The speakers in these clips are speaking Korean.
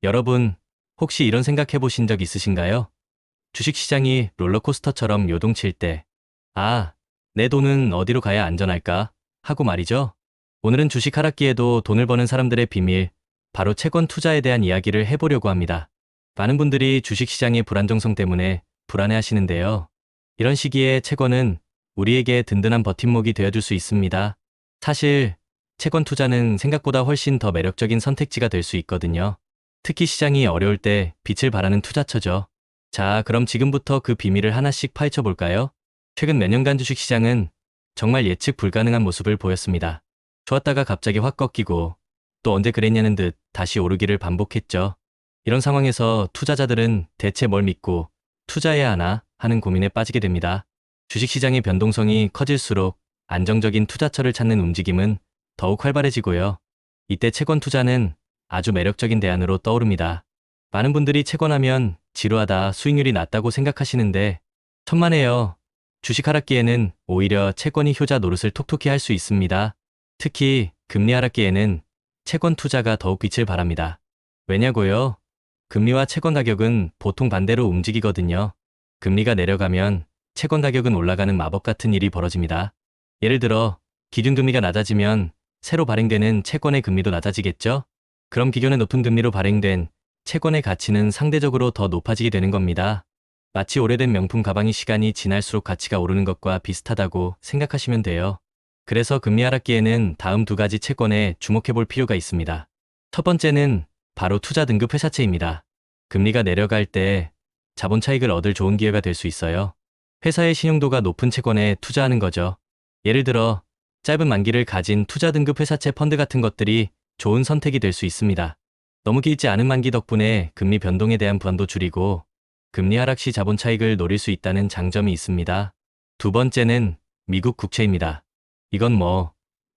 여러분, 혹시 이런 생각해 보신 적 있으신가요? 주식시장이 롤러코스터처럼 요동칠 때, 아, 내 돈은 어디로 가야 안전할까? 하고 말이죠. 오늘은 주식 하락기에도 돈을 버는 사람들의 비밀, 바로 채권 투자에 대한 이야기를 해보려고 합니다. 많은 분들이 주식시장의 불안정성 때문에 불안해하시는데요. 이런 시기에 채권은 우리에게 든든한 버팀목이 되어줄 수 있습니다. 사실, 채권 투자는 생각보다 훨씬 더 매력적인 선택지가 될 수 있거든요. 특히 시장이 어려울 때 빛을 발하는 투자처죠. 자, 그럼 지금부터 그 비밀을 하나씩 파헤쳐 볼까요? 최근 몇 년간 주식시장은 정말 예측 불가능한 모습을 보였습니다. 좋았다가 갑자기 확 꺾이고 또 언제 그랬냐는 듯 다시 오르기를 반복했죠. 이런 상황에서 투자자들은 대체 뭘 믿고 투자해야 하나 하는 고민에 빠지게 됩니다. 주식시장의 변동성이 커질수록 안정적인 투자처를 찾는 움직임은 더욱 활발해지고요. 이때 채권 투자는 아주 매력적인 대안으로 떠오릅니다. 많은 분들이 채권하면 지루하다, 수익률이 낮다고 생각하시는데 천만에요. 주식 하락기에는 오히려 채권이 효자 노릇을 톡톡히 할 수 있습니다. 특히 금리 하락기에는 채권 투자가 더욱 빛을 발합니다. 왜냐고요? 금리와 채권 가격은 보통 반대로 움직이거든요. 금리가 내려가면 채권 가격은 올라가는 마법 같은 일이 벌어집니다. 예를 들어 기준금리가 낮아지면 새로 발행되는 채권의 금리도 낮아지겠죠? 그럼 기존의 높은 금리로 발행된 채권의 가치는 상대적으로 더 높아지게 되는 겁니다. 마치 오래된 명품 가방이 시간이 지날수록 가치가 오르는 것과 비슷하다고 생각하시면 돼요. 그래서 금리 하락기에는 다음 두 가지 채권에 주목해 볼 필요가 있습니다. 첫 번째는 바로 투자 등급 회사채입니다. 금리가 내려갈 때 자본 차익을 얻을 좋은 기회가 될 수 있어요. 회사의 신용도가 높은 채권에 투자하는 거죠. 예를 들어 짧은 만기를 가진 투자 등급 회사채 펀드 같은 것들이 좋은 선택이 될 수 있습니다. 너무 길지 않은 만기 덕분에 금리 변동에 대한 불안도 줄이고 금리 하락 시 자본 차익을 노릴 수 있다는 장점이 있습니다. 두 번째는 미국 국채입니다. 이건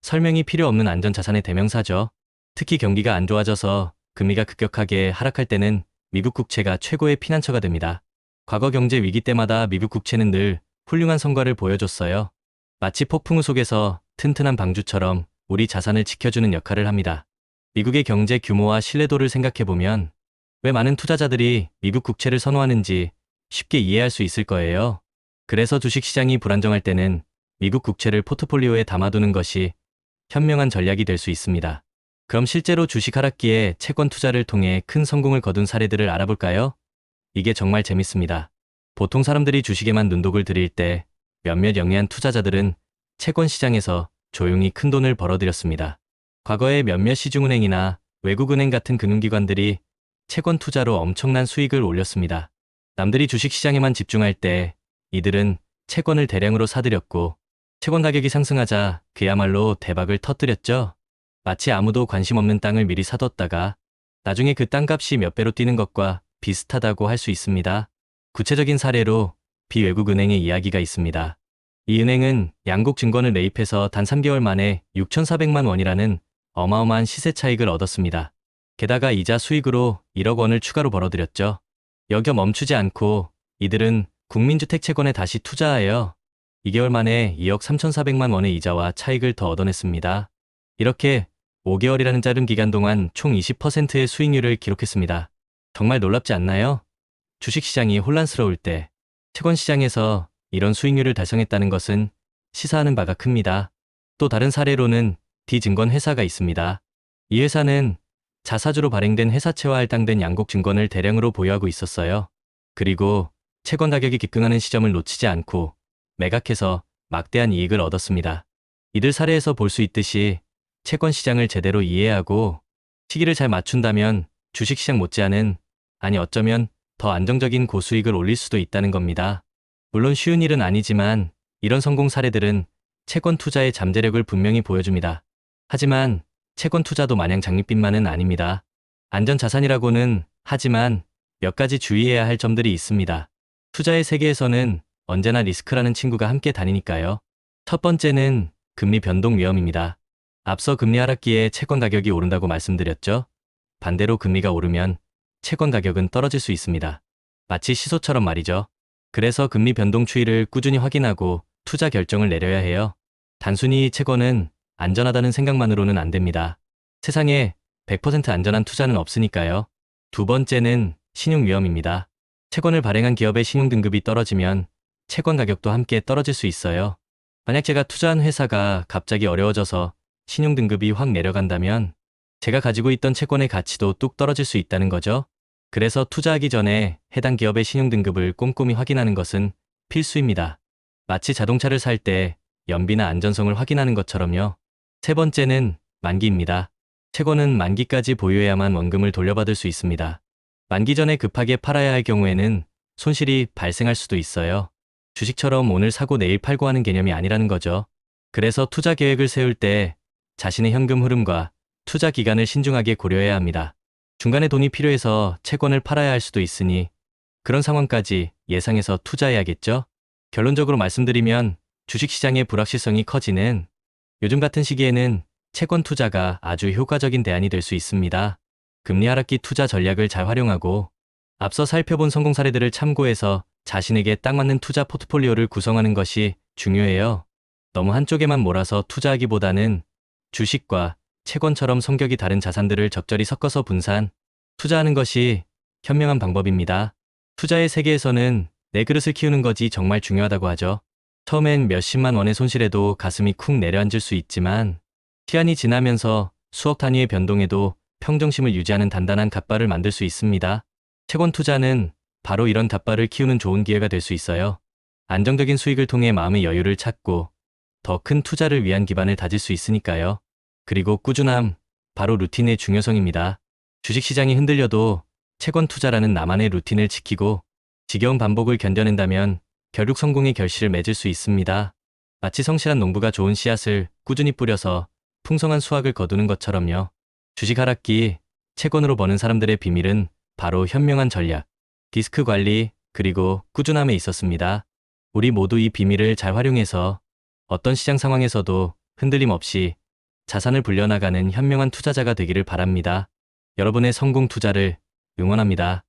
설명이 필요 없는 안전자산의 대명사죠. 특히 경기가 안 좋아져서 금리가 급격하게 하락할 때는 미국 국채가 최고의 피난처가 됩니다. 과거 경제 위기 때마다 미국 국채는 늘 훌륭한 성과를 보여줬어요. 마치 폭풍우 속에서 튼튼한 방주처럼 우리 자산을 지켜주는 역할을 합니다. 미국의 경제 규모와 신뢰도를 생각해보면 왜 많은 투자자들이 미국 국채를 선호하는지 쉽게 이해할 수 있을 거예요. 그래서 주식시장이 불안정할 때는 미국 국채를 포트폴리오에 담아두는 것이 현명한 전략이 될 수 있습니다. 그럼 실제로 주식 하락기에 채권 투자를 통해 큰 성공을 거둔 사례들을 알아볼까요? 이게 정말 재밌습니다. 보통 사람들이 주식에만 눈독을 들일 때 몇몇 영리한 투자자들은 채권 시장에서 조용히 큰 돈을 벌어들였습니다. 과거에 몇몇 시중은행이나 외국은행 같은 금융기관들이 채권 투자로 엄청난 수익을 올렸습니다. 남들이 주식시장에만 집중할 때 이들은 채권을 대량으로 사들였고 채권 가격이 상승하자 그야말로 대박을 터뜨렸죠. 마치 아무도 관심 없는 땅을 미리 사뒀다가 나중에 그 땅값이 몇 배로 뛰는 것과 비슷하다고 할 수 있습니다. 구체적인 사례로 비외국은행의 이야기가 있습니다. 이 은행은 양국 증권을 매입해서 단 3개월 만에 6,400만 원이라는 어마어마한 시세 차익을 얻었습니다. 게다가 이자 수익으로 1억 원을 추가로 벌어들였죠. 여기서 멈추지 않고 이들은 국민주택 채권에 다시 투자하여 2개월 만에 2억 3,400만 원의 이자와 차익을 더 얻어냈습니다. 이렇게 5개월이라는 짧은 기간 동안 총 20%의 수익률을 기록했습니다. 정말 놀랍지 않나요? 주식시장이 혼란스러울 때 채권시장에서 이런 수익률을 달성했다는 것은 시사하는 바가 큽니다. 또 다른 사례로는 D증권 회사가 있습니다. 이 회사는 자사주로 발행된 회사채와 할당된 양국 증권을 대량으로 보유하고 있었어요. 그리고 채권 가격이 급등하는 시점을 놓치지 않고 매각해서 막대한 이익을 얻었습니다. 이들 사례에서 볼 수 있듯이 채권 시장을 제대로 이해하고 시기를 잘 맞춘다면 주식시장 못지않은, 아니 어쩌면 더 안정적인 고수익을 올릴 수도 있다는 겁니다. 물론 쉬운 일은 아니지만 이런 성공 사례들은 채권 투자의 잠재력을 분명히 보여줍니다. 하지만 채권 투자도 마냥 장밋빛만은 아닙니다. 안전자산이라고는 하지만 몇 가지 주의해야 할 점들이 있습니다. 투자의 세계에서는 언제나 리스크라는 친구가 함께 다니니까요. 첫 번째는 금리 변동 위험입니다. 앞서 금리 하락기에 채권 가격이 오른다고 말씀드렸죠? 반대로 금리가 오르면 채권 가격은 떨어질 수 있습니다. 마치 시소처럼 말이죠. 그래서 금리 변동 추이를 꾸준히 확인하고 투자 결정을 내려야 해요. 단순히 채권은 안전하다는 생각만으로는 안 됩니다. 세상에 100% 안전한 투자는 없으니까요. 두 번째는 신용 위험입니다. 채권을 발행한 기업의 신용 등급이 떨어지면 채권 가격도 함께 떨어질 수 있어요. 만약 제가 투자한 회사가 갑자기 어려워져서 신용 등급이 확 내려간다면 제가 가지고 있던 채권의 가치도 뚝 떨어질 수 있다는 거죠. 그래서 투자하기 전에 해당 기업의 신용 등급을 꼼꼼히 확인하는 것은 필수입니다. 마치 자동차를 살 때 연비나 안전성을 확인하는 것처럼요. 세 번째는 만기입니다. 채권은 만기까지 보유해야만 원금을 돌려받을 수 있습니다. 만기 전에 급하게 팔아야 할 경우에는 손실이 발생할 수도 있어요. 주식처럼 오늘 사고 내일 팔고 하는 개념이 아니라는 거죠. 그래서 투자 계획을 세울 때 자신의 현금 흐름과 투자 기간을 신중하게 고려해야 합니다. 중간에 돈이 필요해서 채권을 팔아야 할 수도 있으니 그런 상황까지 예상해서 투자해야겠죠? 결론적으로 말씀드리면 주식시장의 불확실성이 커지는 요즘 같은 시기에는 채권 투자가 아주 효과적인 대안이 될 수 있습니다. 금리 하락기 투자 전략을 잘 활용하고 앞서 살펴본 성공 사례들을 참고해서 자신에게 딱 맞는 투자 포트폴리오를 구성하는 것이 중요해요. 너무 한쪽에만 몰아서 투자하기보다는 주식과 채권처럼 성격이 다른 자산들을 적절히 섞어서 분산, 투자하는 것이 현명한 방법입니다. 투자의 세계에서는 내 그릇을 키우는 것이 정말 중요하다고 하죠. 처음엔 몇십만 원의 손실에도 가슴이 쿵 내려앉을 수 있지만 시간이 지나면서 수억 단위의 변동에도 평정심을 유지하는 단단한 갓바를 만들 수 있습니다. 채권 투자는 바로 이런 갓바를 키우는 좋은 기회가 될 수 있어요. 안정적인 수익을 통해 마음의 여유를 찾고 더 큰 투자를 위한 기반을 다질 수 있으니까요. 그리고 꾸준함, 바로 루틴의 중요성입니다. 주식시장이 흔들려도 채권 투자라는 나만의 루틴을 지키고 지겨운 반복을 견뎌낸다면 결국 성공의 결실을 맺을 수 있습니다. 마치 성실한 농부가 좋은 씨앗을 꾸준히 뿌려서 풍성한 수확을 거두는 것처럼요. 주식 하락기, 채권으로 버는 사람들의 비밀은 바로 현명한 전략, 리스크 관리, 그리고 꾸준함에 있었습니다. 우리 모두 이 비밀을 잘 활용해서 어떤 시장 상황에서도 흔들림 없이 자산을 불려나가는 현명한 투자자가 되기를 바랍니다. 여러분의 성공 투자를 응원합니다.